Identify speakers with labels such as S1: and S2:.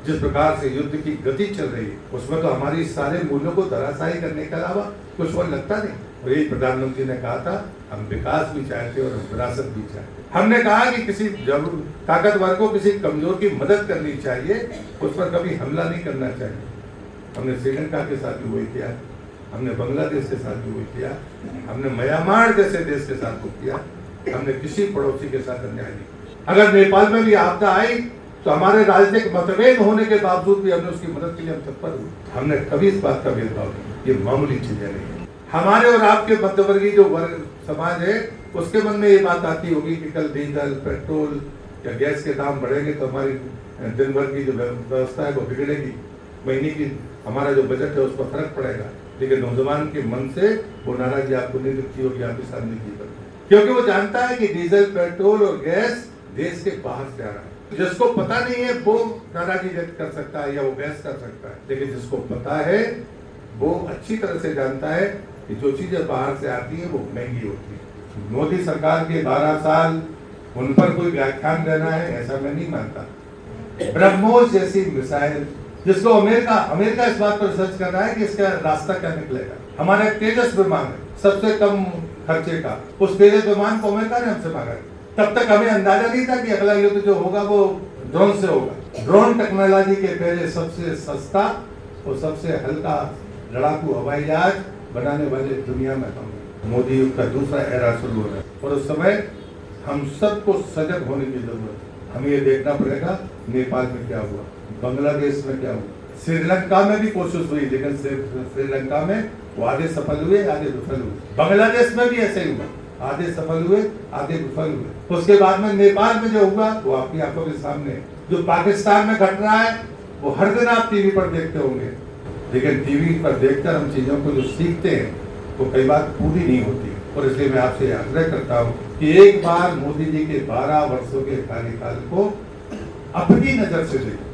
S1: जिस प्रकार से युद्ध की गति चल रही है उसमें तो हमारी सारे मूल्यों को धराशायी करने के अलावा कुछ और लगता नहीं। और यही प्रधानमंत्री ने कहा था, हम विकास भी चाहते और हम विरासत भी चाहते। हमने कहा कि किसी जरूर ताकतवर को किसी कमजोर की मदद करनी चाहिए, उस पर कभी हमला नहीं करना चाहिए। हमने श्रीलंका के साथ भी वही किया, हमने बांग्लादेश के साथ भी वही किया, हमने म्यांमार जैसे देश के साथ वो किया, हमने किसी पड़ोसी के साथ अन्याय नहीं किया। अगर नेपाल में भी आपदा आई तो हमारे राजनीतिक मतभेद होने के बावजूद भी हमने उसकी मदद के लिए हम तत्पर हुए। हमने कभी इस बात का भेदभाव नहीं, ये मामूली चीजें नहीं है। हमारे और आपके मध्यवर्गीय जो वर्ग समाज है उसके मन में ये बात आती होगी कि कल डीजल, पेट्रोल या गैस के दाम बढ़ेंगे तो हमारी दिन भर की जो व्यवस्था है वो बिगड़ेगी, महीने की हमारा जो बजट है उस पर फर्क पड़ेगा। लेकिन नौजवान के मन से वो नाराजगी आपको नहीं दिखती होगी आपके सामने की पर, क्योंकि वो जानता है कि डीजल, पेट्रोल और गैस देश के बाहर से आ रहा है। जिसको पता नहीं है वो नाराजगी व्यक्त कर सकता है या वो बहस कर सकता है, लेकिन जिसको पता है वो अच्छी तरह से जानता है कि जो चीजें बाहर से आती है वो महंगी होती है। मोदी सरकार के 12 साल उन पर कोई व्याख्यान देना है ऐसा मैं नहीं मानता। ब्रह्मोस जैसी मिसाइल जिसको अमेरिका इस बात पर रिसर्च कर रहा है कि इसका रास्ता क्या निकलेगा। हमारा तेजस विमान है सबसे कम खर्चे का, उस तेजस विमान को अमेरिका ने हमसे मांगा। तब तक हमें अंदाजा नहीं था कि अगला युद्ध जो होगा वो ड्रोन से होगा। ड्रोन टेक्नोलॉजी के पहले सबसे सस्ता और सबसे हल्का लड़ाकू हवाई जहाज बनाने वाले दुनिया में हम। मोदी युग का दूसरा एरा शुरू हो रहा है और उस समय हम सबको सजग होने की जरूरत है। हमें ये देखना पड़ेगा नेपाल में क्या हुआ, बांग्लादेश में क्या हुआ, श्रीलंका में भी कोशिश हुई लेकिन श्रीलंका में वो आधे सफल हुए आधे विफल हुए। बांग्लादेश में भी ऐसे ही हुआ, आधे सफल हुए आधे विफल हुए। उसके बाद में नेपाल में जो हुआ वो आपकी आंखों के सामने। जो पाकिस्तान में घट रहा है वो हर दिन आप टीवी पर देखते होंगे, लेकिन टीवी पर देखकर हम चीजों को जो सीखते हैं वो कई बार पूरी नहीं होती। और इसलिए मैं आपसे आग्रह करता हूँ कि एक बार मोदी जी के 12 वर्षों के कार्यकाल को अपनी नजर से देखो।